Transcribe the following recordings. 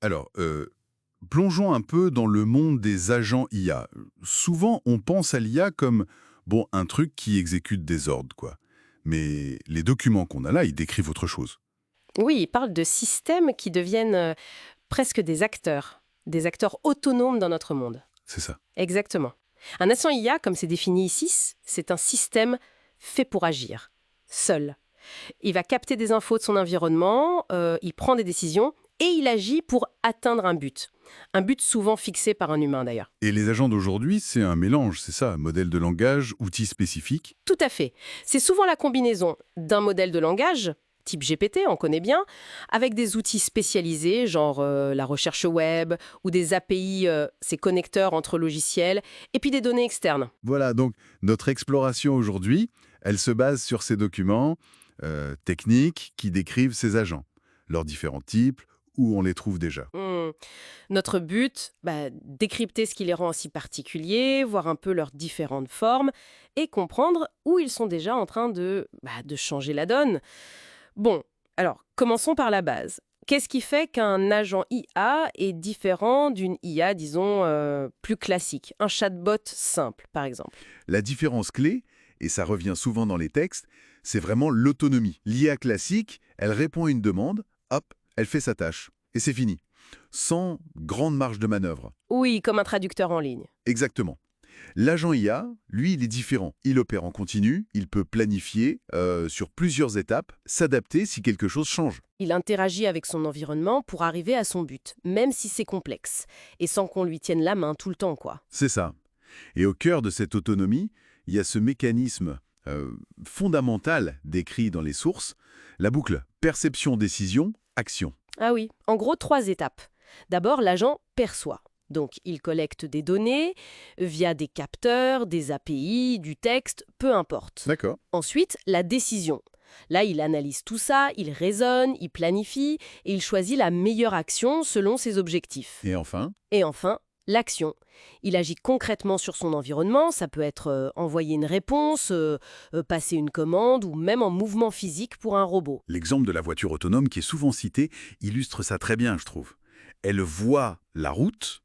Alors, plongeons un peu dans le monde des agents IA. Souvent, on pense à l'IA comme, bon, un truc qui exécute des ordres, quoi. Mais les documents qu'on a là, ils décrivent autre chose. Oui, il parle de systèmes qui deviennent presque des acteurs autonomes dans notre monde. C'est ça. Exactement. Un agent IA, comme c'est défini ici, c'est un système fait pour agir, seul. Il va capter des infos de son environnement, il prend des décisions et il agit pour atteindre un but. Un but souvent fixé par un humain d'ailleurs. Et les agents d'aujourd'hui, c'est un mélange, c'est ça, modèle de langage, outils spécifiques. Tout à fait. C'est souvent la combinaison d'un modèle de langage, type GPT, on connaît bien, avec des outils spécialisés, genre la recherche web ou des API, ces connecteurs entre logiciels, et puis des données externes. Voilà, donc notre exploration aujourd'hui, elle se base sur ces documents techniques qui décrivent ces agents, leurs différents types, où on les trouve déjà. Hmm. Notre but, décrypter ce qui les rend si particuliers, voir un peu leurs différentes formes, et comprendre où ils sont déjà en train de changer la donne. Bon, alors, commençons par la base. Qu'est-ce qui fait qu'un agent IA est différent d'une IA, disons, plus classique? Un chatbot simple, par exemple. La différence clé, et ça revient souvent dans les textes, c'est vraiment l'autonomie. L'IA classique, elle répond à une demande, hop, elle fait sa tâche, et c'est fini. Sans grande marge de manœuvre. Oui, comme un traducteur en ligne. Exactement. L'agent IA, lui, il est différent. Il opère en continu, il peut planifier sur plusieurs étapes, s'adapter si quelque chose change. Il interagit avec son environnement pour arriver à son but, même si c'est complexe, et sans qu'on lui tienne la main tout le temps, quoi. C'est ça. Et au cœur de cette autonomie, il y a ce mécanisme fondamental décrit dans les sources, la boucle perception-décision-action. Ah oui, en gros, 3 étapes. D'abord, l'agent perçoit. Donc, il collecte des données via des capteurs, des API, du texte, peu importe. D'accord. Ensuite, la décision. Là, il analyse tout ça, il raisonne, il planifie et il choisit la meilleure action selon ses objectifs. Et enfin, Et enfin, l'action. Il agit concrètement sur son environnement, ça peut être envoyer une réponse, passer une commande ou même en mouvement physique pour un robot. l'exemple de la voiture autonome qui est souvent cité illustre ça très bien, je trouve. Elle voit la route,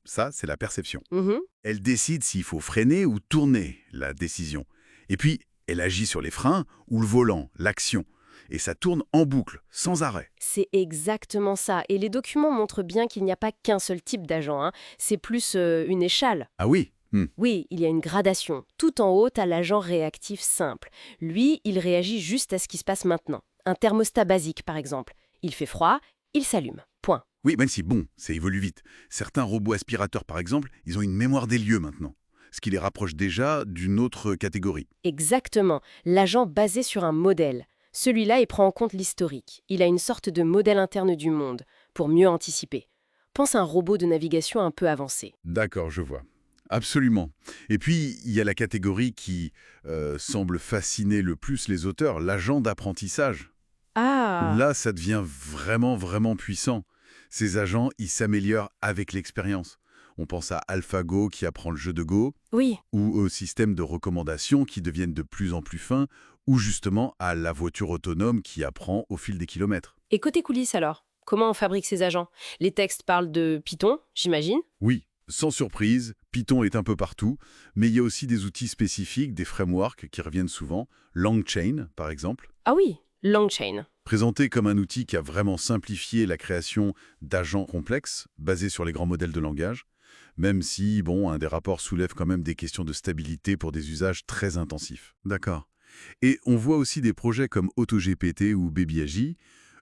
ça c'est la perception. Mhm. Elle décide s'il faut freiner ou tourner, la décision. Et puis, elle agit sur les freins ou le volant, l'action. Et ça tourne en boucle, sans arrêt. C'est exactement ça. Et les documents montrent bien qu'il n'y a pas qu'un seul type d'agent, hein. C'est plus une échelle. Ah oui. Oui, il y a une gradation. Tout en haut, à l'agent réactif simple. Lui, il réagit juste à ce qui se passe maintenant. Un thermostat basique, par exemple. Il fait froid, il s'allume. Point. Oui, même si, bon, ça évolue vite. Certains robots aspirateurs, par exemple, ils ont une mémoire des lieux maintenant. Ce qui les rapproche déjà d'une autre catégorie. Exactement. L'agent basé sur un modèle. Celui-là, il prend en compte l'historique. Il a une sorte de modèle interne du monde, pour mieux anticiper. Pense à un robot de navigation un peu avancé. D'accord, je vois. Absolument. Et puis, il y a la catégorie qui semble fasciner le plus les auteurs, l'agent d'apprentissage. Ah, Là, ça devient vraiment, vraiment puissant. Ces agents, ils s'améliorent avec l'expérience. On pense à AlphaGo qui apprend le jeu de Go, oui. ou aux systèmes de recommandation qui deviennent de plus en plus fins, ou justement à la voiture autonome qui apprend au fil des kilomètres. Et côté coulisses alors? Comment on fabrique ces agents? Les textes parlent de Python, j'imagine? Oui, sans surprise, Python est un peu partout, mais il y a aussi des outils spécifiques, des frameworks qui reviennent souvent, LangChain par exemple, Ah oui, LangChain. présenté comme un outil qui a vraiment simplifié la création d'agents complexes basés sur les grands modèles de langage, même si, bon, un des rapports soulève quand même des questions de stabilité pour des usages très intensifs. D'accord. Et on voit aussi des projets comme AutoGPT ou BabyAI.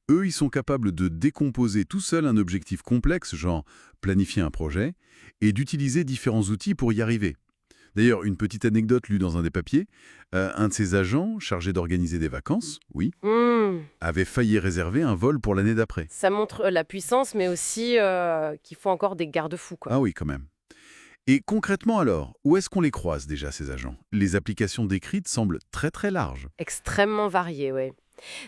Eux, ils sont capables de décomposer tout seul un objectif complexe, genre planifier un projet, et d'utiliser différents outils pour y arriver. D'ailleurs, une petite anecdote lue dans un des papiers, un de ses agents, chargé d'organiser des vacances, oui, Hmm, avait failli réserver un vol pour l'année d'après. ça montre la puissance, mais aussi qu'il faut encore des garde-fous, quoi. Ah oui, quand même. Et concrètement alors, où est-ce qu'on les croise déjà, ces agents? Les applications décrites semblent très très larges. Extrêmement varié, oui.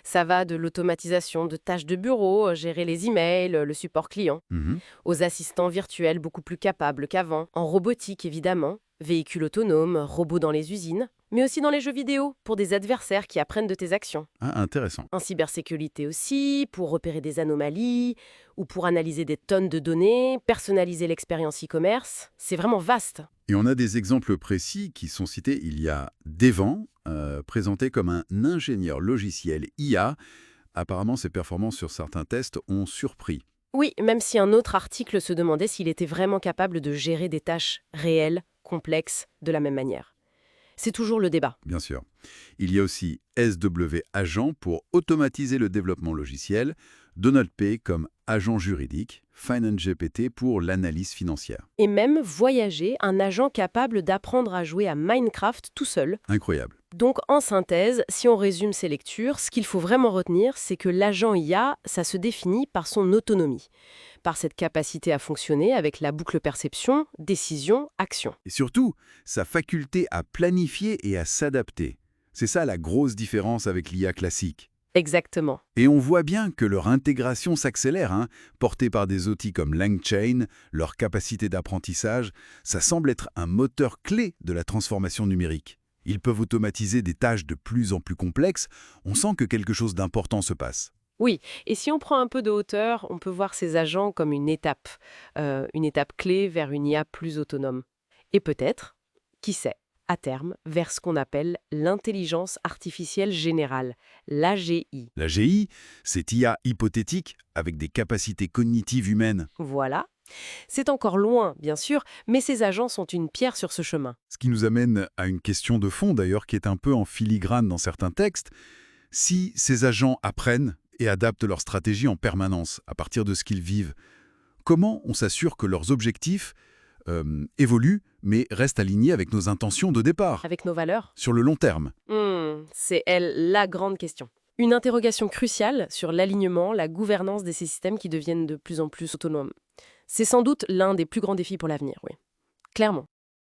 Ça va de l'automatisation de tâches de bureau, gérer les emails, le support client, Mhm. aux assistants virtuels beaucoup plus capables qu'avant, en robotique évidemment, véhicules autonomes, robots dans les usines, mais aussi dans les jeux vidéo, pour des adversaires qui apprennent de tes actions. Ah, intéressant. En cybersécurité aussi, pour repérer des anomalies, ou pour analyser des tonnes de données, personnaliser l'expérience e-commerce. C'est vraiment vaste. Et on a des exemples précis qui sont cités. Il y a Devan, présenté comme un ingénieur logiciel IA. Apparemment, ses performances sur certains tests ont surpris. Oui, même si un autre article se demandait s'il était vraiment capable de gérer des tâches réelles, complexes, de la même manière. C'est toujours le débat. Bien sûr. Il y a aussi SW Agent pour automatiser le développement logiciel, Donald P comme agent juridique, FinanceGPT pour l'analyse financière. Et même voyager, un agent capable d'apprendre à jouer à Minecraft tout seul. Incroyable. Donc en synthèse, si on résume ces lectures, ce qu'il faut vraiment retenir, c'est que l'agent IA, ça se définit par son autonomie, par cette capacité à fonctionner avec la boucle perception, décision, action. Et surtout, sa faculté à planifier et à s'adapter. C'est ça la grosse différence avec l'IA classique. Exactement. Et on voit bien que leur intégration s'accélère, portée par des outils comme LangChain, leur capacité d'apprentissage, ça semble être un moteur clé de la transformation numérique. Ils peuvent automatiser des tâches de plus en plus complexes, on sent que quelque chose d'important se passe. Oui, et si on prend un peu de hauteur, on peut voir ces agents comme une étape clé vers une IA plus autonome. Et peut-être, qui sait, à terme, vers ce qu'on appelle l'intelligence artificielle générale, l'AGI. La GI, c'est IA hypothétique avec des capacités cognitives humaines. Voilà. C'est encore loin, bien sûr, mais ces agents sont une pierre sur ce chemin. Ce qui nous amène à une question de fond d'ailleurs qui est un peu en filigrane dans certains textes. Si ces agents apprennent et adaptent leur stratégie en permanence à partir de ce qu'ils vivent, comment on s'assure que leurs objectifs évoluent mais restent alignés avec nos intentions de départ, Avec nos valeurs. sur le long terme? C'est elle la grande question. Une interrogation cruciale sur l'alignement, la gouvernance de ces systèmes qui deviennent de plus en plus autonomes. C'est sans doute l'un des plus grands défis pour l'avenir, oui. Clairement.